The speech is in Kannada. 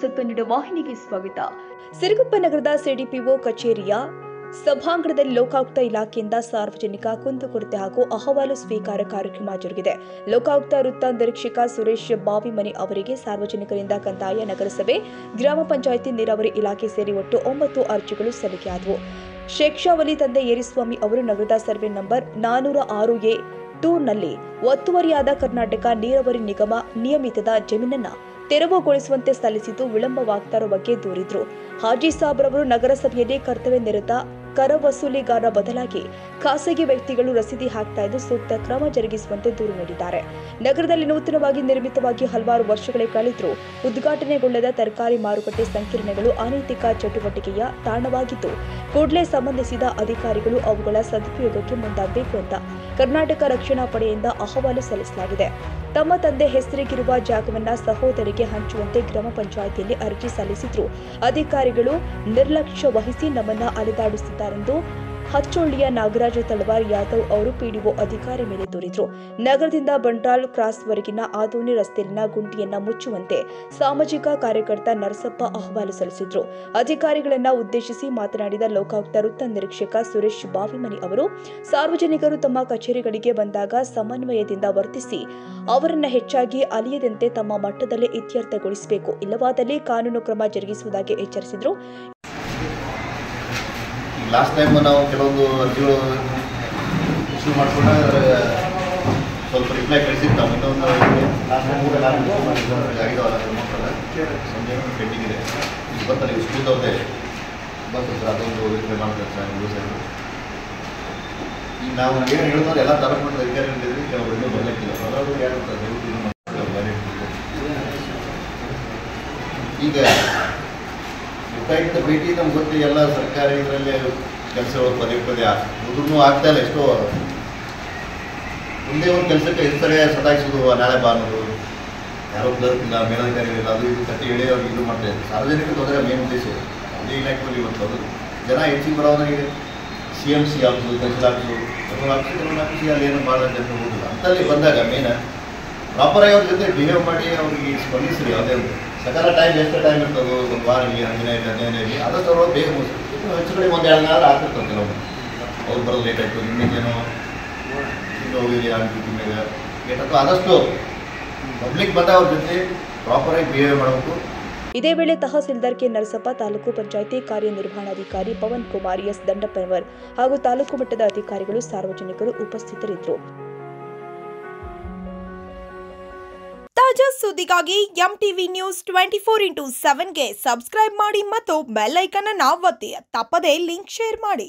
ನ್ಯೂಸ್ ಕನ್ನಡ ವಾಹಿನಿಗೆ ಸ್ವಾಗತ. ಸಿರುಗುಪ್ಪ ನಗರದ ಸಿಡಿಪಿಒ ಕಚೇರಿಯ ಸಭಾಂಗಣದಲ್ಲಿ ಲೋಕಾಯುಕ್ತ ಇಲಾಖೆಯಿಂದ ಸಾರ್ವಜನಿಕ ಕುಂದುಕೊರತೆ ಹಾಗೂ ಅಹವಾಲು ಸ್ವೀಕಾರ ಕಾರ್ಯಕ್ರಮ ಜರುಗಿದೆ. ಲೋಕಾಯುಕ್ತ ವೃತ್ತ ನಿರೀಕ್ಷಕ ಸುರೇಶ್ ಬಾವಿಮನಿ ಅವರಿಗೆ ಸಾರ್ವಜನಿಕರಿಂದ ಕಂದಾಯ, ನಗರಸಭೆ, ಗ್ರಾಮ ಪಂಚಾಯಿತಿ, ನೀರಾವರಿ ಇಲಾಖೆ ಸೇರಿ ಒಟ್ಟು 9 ಅರ್ಜಿಗಳು ಸಲ್ಲಿಕೆಯಾದವು. ಶೇಕ್ಷಾವಲಿ ತಂದೆ ಯರಿಸ್ವಾಮಿ ಅವರು ನಗರದ ಸರ್ವೆ ನಂಬರ್ 406A2 ನಲ್ಲಿ ಒತ್ತುವರಿಯಾದ ಕರ್ನಾಟಕ ನೀರಾವರಿ ನಿಗಮ ನಿಯಮಿತದ ಜಮೀನನ್ನ ತೆರವುಗೊಳಿಸುವಂತೆ ಸಲ್ಲಿಸಿದ್ದು ವಿಳಂಬವಾಗ್ತಿರೋ ಬಗ್ಗೆ ದೂರಿದ್ರು. ಹಾಜಿ ಸಾಬ್ರವರು ನಗರಸಭೆಯಲ್ಲಿ ಕರ್ತವ್ಯ ನಿರತ ಕರ ವಸೂಲಿಗಾರರ ಬದಲಾಗಿ ಖಾಸಗಿ ವ್ಯಕ್ತಿಗಳು ರಸೀದಿ ಹಾಕ್ತಾ ಇದ್ದು ಸೂಕ್ತ ಕ್ರಮ ಜರುಗಿಸುವಂತೆ ದೂರು ನೀಡಿದ್ದಾರೆ. ನಗರದಲ್ಲಿ ನೂತನವಾಗಿ ನಿರ್ಮಿತವಾಗಿ ಹಲವಾರು ವರ್ಷಗಳೇ ಕಳೆದರೂ ಉದ್ಘಾಟನೆಗೊಳ್ಳದ ತರಕಾರಿ ಮಾರುಕಟ್ಟೆ ಸಂಕೀರ್ಣಗಳು ಅನೈತಿಕ ಚಟುವಟಿಕೆಯ ತಾಣವಾಗಿದ್ದು ಕೂಡಲೇ ಸಂಬಂಧಿಸಿದ ಅಧಿಕಾರಿಗಳು ಅವುಗಳ ಸದುಪಯೋಗಕ್ಕೆ ಮುಂದಾಗಬೇಕು ಅಂತ ಕರ್ನಾಟಕ ರಕ್ಷಣಾ ಪಡೆಯಿಂದ ಅಹವಾಲು ಸಲ್ಲಿಸಲಾಗಿದೆ. ತಮ್ಮ ತಂದೆ ಹೆಸರಿಗಿರುವ ಜಾಗವನ್ನ ಸಹೋದರಿಗೆ ಹಂಚುವಂತೆ ಗ್ರಾಮ ಪಂಚಾಯಿತಿಯಲ್ಲಿ ಅರ್ಜಿ ಸಲ್ಲಿಸಿದ್ರು. ಅಧಿಕಾರಿಗಳು ನಿರ್ಲಕ್ಷ್ಯ ವಹಿಸಿ ನಮ್ಮನ್ನ ಅಲೆದಾಡಿಸುತ್ತಾರೆಂದು ಹಚ್ಚೊಳ್ಳಿಯ ನಾಗರಾಜ ತಳವಾರ್ ಯಾದವ್ ಅವರು ಪಿಡಿಒ ಅಧಿಕಾರಿ ಮೇಲೆ ದೂರಿದ್ರು. ನಗರದಿಂದ ಬಂಟ್ವಾಳ ಕ್ರಾಸ್ವರೆಗಿನ ಆದೋನಿ ರಸ್ತೆಯಲ್ಲಿನ ಗುಂಡಿಯನ್ನ ಮುಚ್ಚುವಂತೆ ಸಾಮಾಜಿಕ ಕಾರ್ಯಕರ್ತ ನರಸಪ್ಪ ಅಹವಾಲು ಸಲ್ಲಿಸಿದ್ರು. ಅಧಿಕಾರಿಗಳನ್ನ ಉದ್ದೇಶಿಸಿ ಮಾತನಾಡಿದ ಲೋಕಾಯುಕ್ತ ವೃತ್ತ ನಿರೀಕ್ಷಕ ಸುರೇಶ್ ಬಾವಿಮನಿ ಅವರು, ಸಾರ್ವಜನಿಕರು ತಮ್ಮ ಕಚೇರಿಗಳಿಗೆ ಬಂದಾಗ ಸಮನ್ವಯದಿಂದ ವರ್ತಿಸಿ ಅವರನ್ನ ಹೆಚ್ಚಾಗಿ ಅಲಿಯದಂತೆ ತಮ್ಮ ಮಟ್ಟದಲ್ಲೇ ಇತ್ಯರ್ಥಗೊಳಿಸಬೇಕು, ಇಲ್ಲವಾದಲ್ಲಿ ಕಾನೂನು ಕ್ರಮ ಜರುಗಿಸುವುದಾಗಿ ಎಚ್ಚರಿಸಿದರು. ಲಾಸ್ಟ್ ಟೈಮ್ ನಾವು ಕೆಲವೊಂದು ಅರ್ಜಿಗಳು ಇಶ್ಯೂ ಮಾಡಿಕೊಂಡಾಗ ಸ್ವಲ್ಪ ರಿಪ್ಲೈ ಕಳಿಸಿದ್ದು ನಾವು ಇನ್ನೊಂದು ಆಗಿದಾವಲ್ಲ ಸಂಜೆ ಪೆಂಡಿಂಗ್ ಇದೆ. ಈಗ ಬರ್ತಾರೆ ಇವು ಸ್ಕೂಲ್ದವ್ರದ್ದೇ ಬಂತು ಸರ್, ಅದೊಂದು ರಿಪ್ಲೈ ಮಾಡ್ತಾರೆ ಸರ್ ನೀವು ಸರ್. ಈಗ ನಾವು ಏನು ಹೇಳಿದ್ರೆ ಎಲ್ಲ ತಾಲೂಕು ಅಧಿಕಾರಿಗಳಿದ್ದರೆ ಕೆಲವರು ಇನ್ನೂ ಬರಲಿಕ್ಕಿಲ್ಲ, ಅದರಲ್ಲೂ ಯಾರು ಈಗ ಲೋಕಾಯುಕ್ತ ಭೇಟಿ ನಮ್ಗೆ ಗೊತ್ತಿ ಎಲ್ಲ ಸರ್ಕಾರಿ ಇದರಲ್ಲಿ ಕೆಲಸಗಳು ಪದೇ ಉದ್ರೂ ಆಗ್ತಾ ಇಲ್ಲ. ಎಷ್ಟೋ ಒಂದೇ ಒಂದು ಕೆಲಸಕ್ಕೆ ಹೆಸರೇ ಸತಾಯಿಸೋದು, ನಾಳೆ ಬಾ ಅನ್ನೋದು, ಯಾರೋ ಕ್ಲರ್ಕ್ ಇಲ್ಲ, ಮೇಲಧಿಕಾರಿಗಳಿಲ್ಲ, ಅದು ಇದು ಕಟ್ಟಿ ಹೇಳಿ ಅವ್ರಿಗೆ ಇದು ಮಾಡ್ತಾ ಇದ್ದಾರೆ. ಸಾರ್ವಜನಿಕ ತೊಂದರೆ ಮೇನ್ ಉದ್ದೇಶ ಅದೇ ಇಲಾಖೆಯಲ್ಲಿ ಇವತ್ತು ಅದು ಜನ ಹೆಚ್ಚಿಗೆ ಬರೋದ್ರಿಗೆ CMC ಆಫೀಸು, ತಹಸೀಲ್ ಆಫೀಸು, ಆಫೀಸಿಗೆ ಅಲ್ಲಿ ಏನೋ ಭಾಳ ಜನ ಹೋಗಿಲ್ಲ ಅಂತಲ್ಲಿ ಬಂದಾಗ ಮೇನ್ ಪ್ರಾಪರಾಗಿ ಅವ್ರ ಜೊತೆ ಬಿಹೇವ್ ಮಾಡಿ ಅವ್ರಿಗೆ ಸ್ಪಂದಿಸ್ರಿ. ಯಾವುದೇ ಒಂದು ಸಕಾಲ ಟೈಮ್ ಎಷ್ಟು ಟೈಮ್ ಇರ್ತದೋ, ಒಂದು ವಾರ ಇರಲಿ, 15 ಇರಲಿ, ಆದಷ್ಟು ಅವ್ರು ಬೇಗ ಮುಗಿಸ್ತೀವಿ. ಹೆಚ್ಚು ಕಡೆ ಒಂದು 2 ನಾಳು ಆಗ್ತಿರ್ತಾರೆ ಕೆಲವೊಂದು ಅವ್ರು ಬರೋದು ಲೇಟ್ ಆಯಿತು, ನಿಮಗೇನೋ ಇನ್ನು ಹೋಗಿರಿ ಆಗ್ಬಿಟ್ಟು ಮೇಲೆ ಲೇಟ್ ಆಯಿತು. ಆದಷ್ಟು ಪಬ್ಲಿಕ್ ಬಂದ ಅವ್ರ ಜೊತೆ ಪ್ರಾಪರಾಗಿ ಬಿಹೇವ್ ಮಾಡಬೇಕು. ಇದೇ ವೇಳೆ ತಹಸೀಲ್ದಾರ್ ಕೆ ನರಸಪ್ಪ, ತಾಲೂಕು ಪಂಚಾಯಿತಿ ಕಾರ್ಯನಿರ್ವಹಣಾಧಿಕಾರಿ ಪವನ್ ಕುಮಾರ್ ಎಸ್ ದಂಡಪ್ಪನವರ್ ಹಾಗೂ ತಾಲೂಕು ಮಟ್ಟದ ಅಧಿಕಾರಿಗಳು, ಸಾರ್ವಜನಿಕರು ಉಪಸ್ಥಿತರಿದ್ದರು. ತಾಜಾ ಸುದ್ದಿಗಾಗಿ MTV ನ್ಯೂಸ್ 24x7ಗೆ ಸಬ್ಸ್ಕ್ರೈಬ್ ಮಾಡಿ ಮತ್ತು ಬೆಲ್ ಐಕಾನ್ ಅನ್ನು ಒತ್ತಿ. ತಪ್ಪದೇ ಲಿಂಕ್ ಶೇರ್ ಮಾಡಿ.